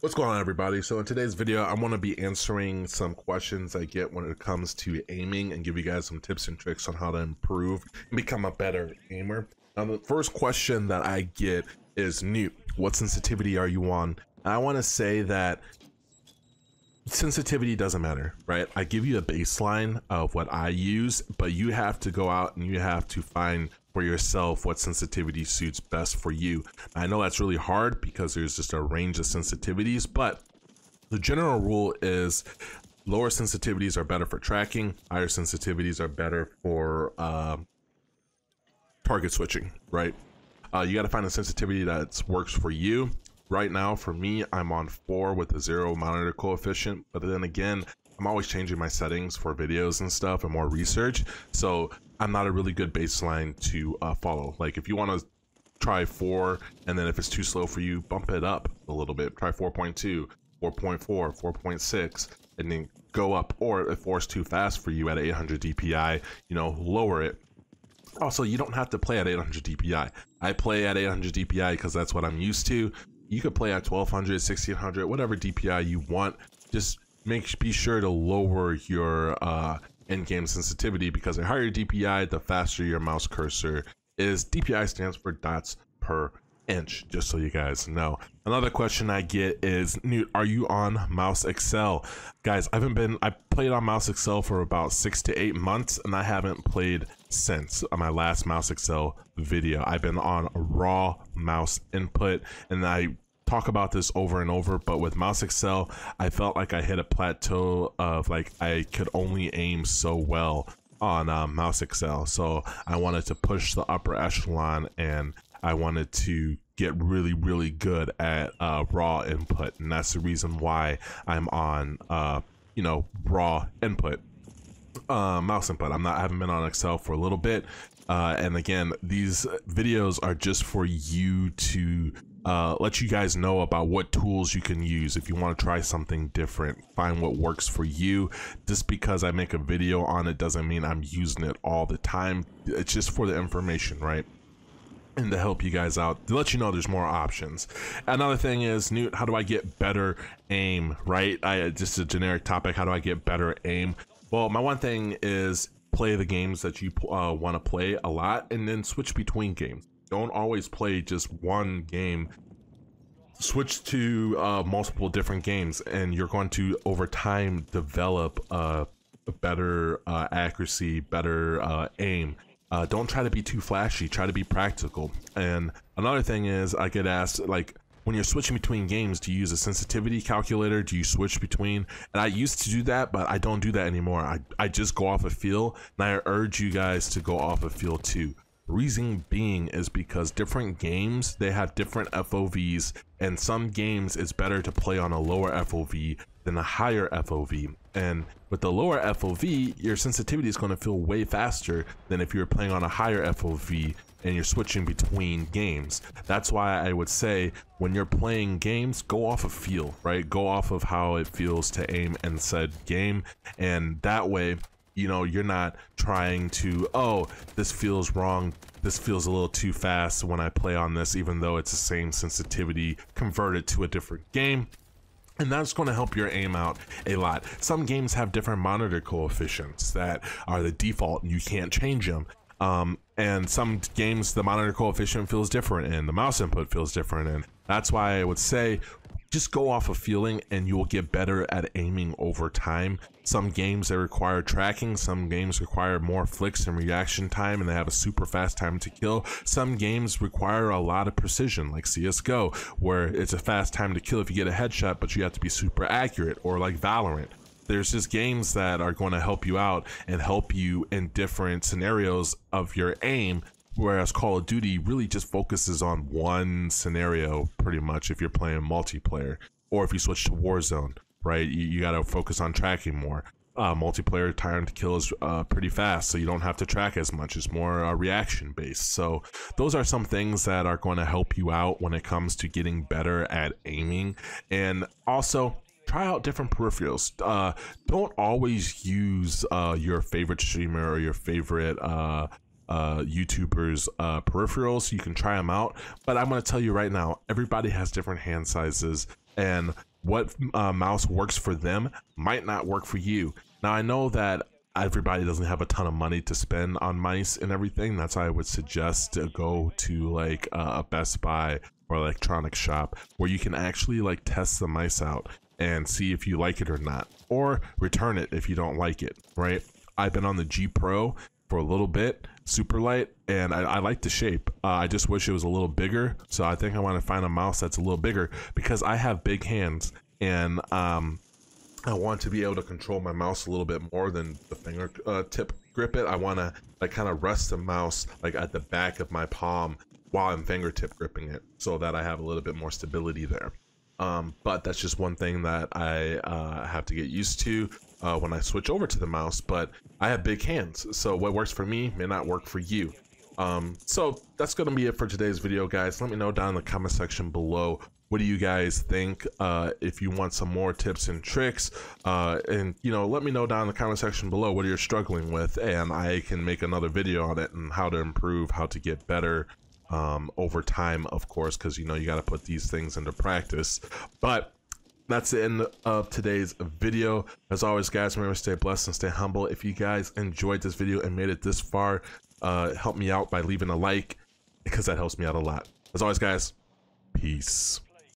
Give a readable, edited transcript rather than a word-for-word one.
What's going on, everybody? So in today's video, I want to be answering some questions I get when it comes to aiming and give you guys some tips and tricks on how to improve and become a better aimer. Now, the first question that I get is, NEWT, what sensitivity are you on? And I want to say that sensitivity doesn't matter, right? I give you a baseline of what I use, but you have to go out and you have to find for yourself what sensitivity suits best for you. I know that's really hard because there's just a range of sensitivities, but the general rule is lower sensitivities are better for tracking, higher sensitivities are better for target switching, right? You got to find a sensitivity that works for you. Right now, for me, I'm on 4 with a 0 monitor coefficient, but then again, I'm always changing my settings for videos and stuff and more research, so I'm not a really good baseline to follow. Like, if you want to try 4, and then if it's too slow for you, bump it up a little bit. Try 4.2, 4.4, 4.6, and then go up. Or if 4 is too fast for you at 800 DPI, you know, lower it. Also, you don't have to play at 800 DPI. I play at 800 DPI because that's what I'm used to. You could play at 1200, 1600, whatever DPI you want. Just be sure to lower your in-game sensitivity, because the higher DPI, the faster your mouse cursor is. DPI stands for dots per inch, just so you guys know. Another question I get is, NEWT, are you on Mouse Excel? Guys, I played on Mouse Excel for about 6 to 8 months, and I haven't played since my last Mouse Excel video. I've been on raw mouse input, and I talk about this over and over, but with Mouse Excel, I felt like I hit a plateau of, like, I could only aim so well on Mouse Excel. So I wanted to push the upper echelon, and I wanted to get really good at raw input, and that's the reason why I'm on you know, raw input, mouse input. I haven't been on Excel for a little bit, and again, these videos are just for you to let you guys know about what tools you can use if you want to try something different. Find what works for you. Just because I make a video on it doesn't mean I'm using it all the time. It's just for the information, right? And to help you guys out, to let you know there's more options. Another thing is, NEWT, how do I get better aim, right? Just a generic topic, how do I get better aim? Well, my one thing is play the games that you want to play a lot, and then switch between games. Don't always play just one game. Switch to multiple different games, and you're going to, over time, develop a better accuracy, better aim. Don't try to be too flashy, try to be practical. And another thing is, I get asked, like, when you're switching between games, do you use a sensitivity calculator? Do you switch between? And I used to do that, but I don't do that anymore. I just go off a feel, and I urge you guys to go off a feel too. Reason being is because different games, they have different FOVs, and some games it's better to play on a lower FOV than a higher FOV. And with the lower FOV, your sensitivity is going to feel way faster than if you're playing on a higher FOV and you're switching between games. That's why I would say, when you're playing games, go off of feel, right? Go off of how it feels to aim in said game, and that way, you know, you're not trying to, oh, this feels wrong, this feels a little too fast when I play on this, even though it's the same sensitivity converted to a different game. And that's going to help your aim out a lot. Some games have different monitor coefficients that are the default, and you can't change them. And some games, the monitor coefficient feels different, and the mouse input feels different. And that's why I would say, just go off of feeling, and you will get better at aiming over time. Some games, they require tracking. Some games require more flicks and reaction time, and they have a super fast time to kill. Some games require a lot of precision, like CSGO, where it's a fast time to kill if you get a headshot, but you have to be super accurate, or like Valorant. There's just games that are going to help you out and help you in different scenarios of your aim, whereas Call of Duty really just focuses on one scenario pretty much if you're playing multiplayer, or if you switch to Warzone, right? You got to focus on tracking more. Multiplayer time to kill is pretty fast, so you don't have to track as much. It's more reaction based. So those are some things that are going to help you out when it comes to getting better at aiming. And also, try out different peripherals. Don't always use your favorite streamer or your favorite YouTubers peripherals. You can try them out, but I'm going to tell you right now, everybody has different hand sizes, and what mouse works for them might not work for you. Now I know that everybody doesn't have a ton of money to spend on mice and everything. That's why I would suggest to go to like a Best Buy or electronic shop where you can actually like test the mice out and see if you like it or not, or return it if you don't like it, right? I've been on the G Pro for a little bit, super light, and I like the shape. I just wish it was a little bigger, so I think I want to find a mouse that's a little bigger because I have big hands, and I want to be able to control my mouse a little bit more than the finger tip grip it. I want to like kind of rest the mouse like at the back of my palm while I'm fingertip gripping it, so that I have a little bit more stability there. But that's just one thing that I have to get used to when I switch over to the mouse. But I have big hands, so what works for me may not work for you. So that's gonna be it for today's video, guys. Let me know down in the comment section below, what do you guys think? If you want some more tips and tricks, and you know, let me know down in the comment section below what you're struggling with, and I can make another video on it and how to improve, how to get better over time, of course, because you know you got to put these things into practice. But that's the end of today's video. As always, guys, remember, stay blessed and stay humble. If you guys enjoyed this video and made it this far, help me out by leaving a like, because that helps me out a lot. As always, guys, peace.